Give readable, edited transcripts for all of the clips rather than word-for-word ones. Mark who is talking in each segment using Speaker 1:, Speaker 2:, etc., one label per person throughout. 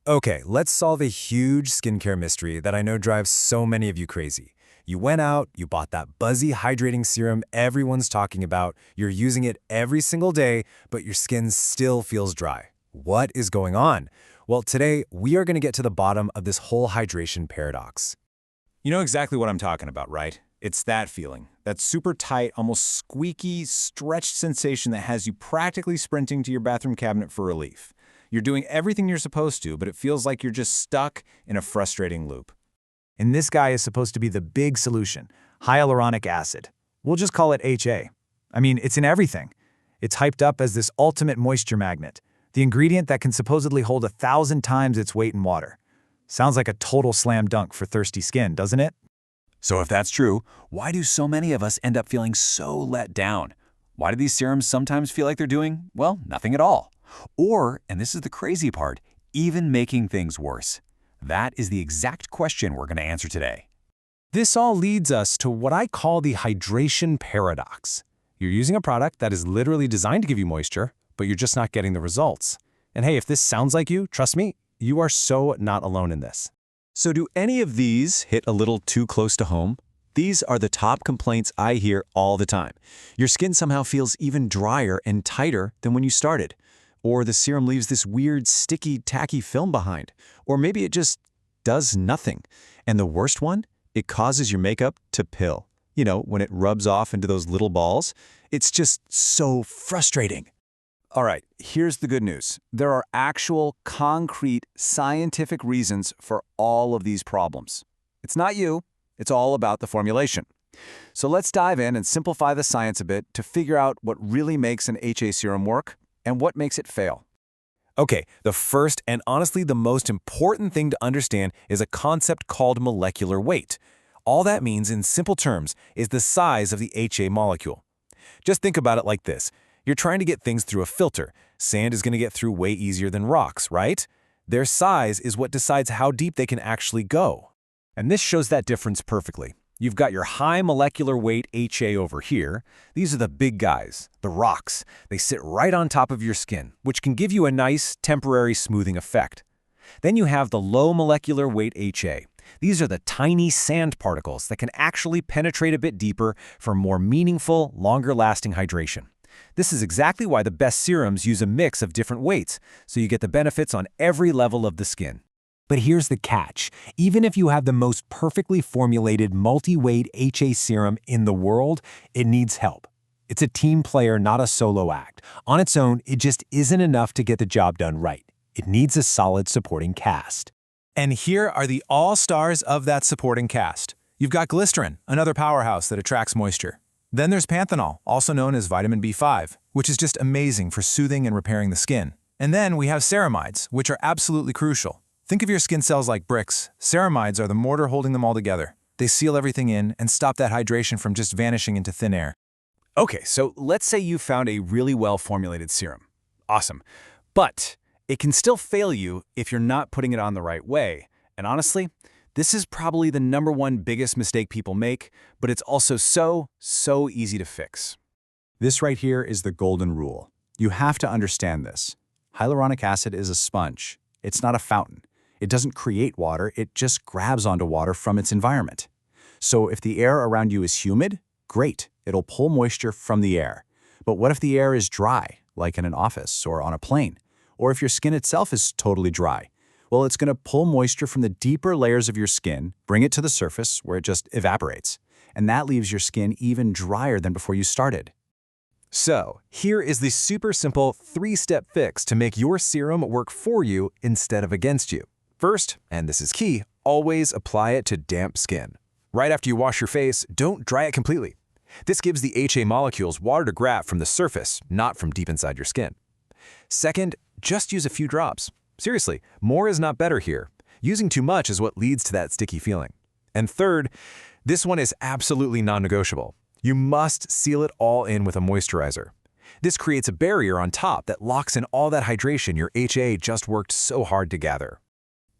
Speaker 1: Okay, let's solve a huge skincare mystery that I know drives so many of you crazy. You went out, you bought that buzzy hydrating serum everyone's talking about, you're using it every single day, but your skin still feels dry. What is going on? Well, today we are going to get to the bottom of this whole hydration paradox.
Speaker 2: You know exactly what I'm talking about, right? It's that feeling, that super tight, almost squeaky, stretched sensation that has you practically sprinting to your bathroom cabinet for relief. You're doing everything you're supposed to, but it feels like you're just stuck in a frustrating loop.
Speaker 3: And this guy is supposed to be the big solution, hyaluronic acid. We'll just call it HA. I mean, it's in everything. It's hyped up as this ultimate moisture magnet, the ingredient that can supposedly hold 1,000 times its weight in water. Sounds like a total slam dunk for thirsty skin, doesn't it?
Speaker 2: So if that's true, why do so many of us end up feeling so let down? Why do these serums sometimes feel like they're doing, well, nothing at all? Or, and this is the crazy part, even making things worse. That is the exact question we're going to answer today.
Speaker 1: This all leads us to what I call the hydration paradox. You're using a product that is literally designed to give you moisture, but you're just not getting the results. And hey, if this sounds like you, trust me, you are so not alone in this.
Speaker 4: So do any of these hit a little too close to home? These are the top complaints I hear all the time. Your skin somehow feels even drier and tighter than when you started. Or the serum leaves this weird, sticky, tacky film behind. Or maybe it just does nothing. And the worst one? It causes your makeup to pill. You know, when it rubs off into those little balls. It's just so frustrating.
Speaker 2: All right, here's the good news. There are actual, concrete, scientific reasons for all of these problems. It's not you, it's all about the formulation. So let's dive in and simplify the science a bit to figure out what really makes an HA serum work and what makes it fail.
Speaker 1: Okay, the first and honestly the most important thing to understand is a concept called molecular weight. All that means in simple terms is the size of the HA molecule. Just think about it like this. You're trying to get things through a filter. Sand is going to get through way easier than rocks, right? Their size is what decides how deep they can actually go. And this shows that difference perfectly. You've got your high molecular weight HA over here. These are the big guys, the rocks. They sit right on top of your skin, which can give you a nice, temporary smoothing effect. Then you have the low molecular weight HA. These are the tiny sand particles that can actually penetrate a bit deeper for more meaningful, longer-lasting hydration. This is exactly why the best serums use a mix of different weights, so you get the benefits on every level of the skin. But here's the catch. Even if you have the most perfectly formulated multi-weight HA serum in the world, it needs help. It's a team player, not a solo act. On its own, it just isn't enough to get the job done right. It needs a solid supporting cast. And here are the all-stars of that supporting cast. You've got glycerin, another powerhouse that attracts moisture. Then there's panthenol, also known as vitamin B5, which is just amazing for soothing and repairing the skin. And then we have ceramides, which are absolutely crucial. Think of your skin cells like bricks. Ceramides are the mortar holding them all together. They seal everything in and stop that hydration from just vanishing into thin air.
Speaker 2: Okay, so let's say you found a really well-formulated serum. Awesome. But it can still fail you if you're not putting it on the right way. And honestly, this is probably the #1 biggest mistake people make, but it's also so easy to fix.
Speaker 4: This right here is the golden rule. You have to understand this. Hyaluronic acid is a sponge. It's not a fountain. It doesn't create water, it just grabs onto water from its environment. So if the air around you is humid, great, it'll pull moisture from the air. But what if the air is dry, like in an office or on a plane? Or if your skin itself is totally dry? Well, it's going to pull moisture from the deeper layers of your skin, bring it to the surface where it just evaporates. And that leaves your skin even drier than before you started.
Speaker 1: So, here is the super simple 3-step fix to make your serum work for you instead of against you. First, and this is key, always apply it to damp skin. Right after you wash your face, don't dry it completely. This gives the HA molecules water to grab from the surface, not from deep inside your skin. Second, just use a few drops. Seriously, more is not better here. Using too much is what leads to that sticky feeling. And third, this one is absolutely non-negotiable. You must seal it all in with a moisturizer. This creates a barrier on top that locks in all that hydration your HA just worked so hard to gather.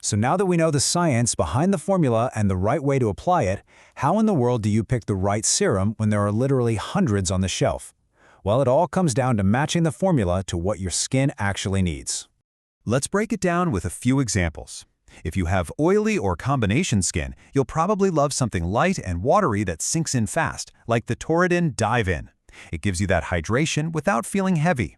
Speaker 3: So now that we know the science behind the formula and the right way to apply it, how in the world do you pick the right serum when there are literally hundreds on the shelf? Well, it all comes down to matching the formula to what your skin actually needs.
Speaker 1: Let's break it down with a few examples. If you have oily or combination skin, you'll probably love something light and watery that sinks in fast, like the Torridin Dive-In. It gives you that hydration without feeling heavy.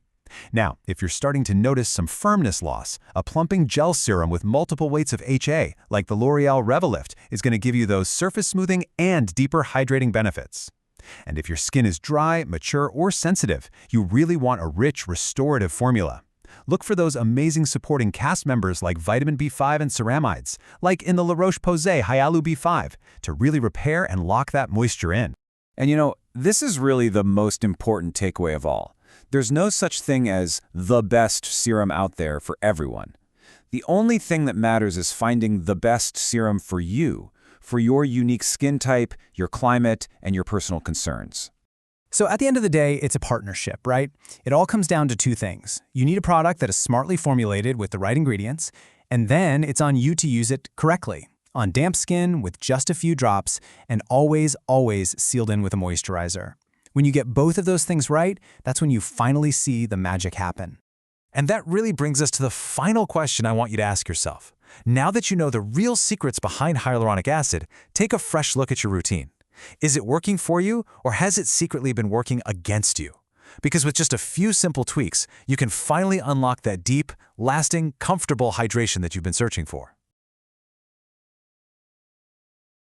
Speaker 1: Now, if you're starting to notice some firmness loss, a plumping gel serum with multiple weights of HA, like the L'Oreal Revilift, is going to give you those surface smoothing and deeper hydrating benefits. And if your skin is dry, mature, or sensitive, you really want a rich, restorative formula. Look for those amazing supporting cast members like vitamin B5 and ceramides, like in the La Roche-Posay Hyalu B5, to really repair and lock that moisture in.
Speaker 2: And this is really the most important takeaway of all. There's no such thing as the best serum out there for everyone. The only thing that matters is finding the best serum for you, for your unique skin type, your climate, and your personal concerns.
Speaker 3: So at the end of the day, it's a partnership, right? It all comes down to two things. You need a product that is smartly formulated with the right ingredients, and then it's on you to use it correctly, on damp skin with just a few drops, and always, always sealed in with a moisturizer. When you get both of those things right, that's when you finally see the magic happen.
Speaker 1: And that really brings us to the final question I want you to ask yourself. Now that you know the real secrets behind hyaluronic acid, take a fresh look at your routine. Is it working for you, or has it secretly been working against you? Because with just a few simple tweaks, you can finally unlock that deep, lasting, comfortable hydration that you've been searching for.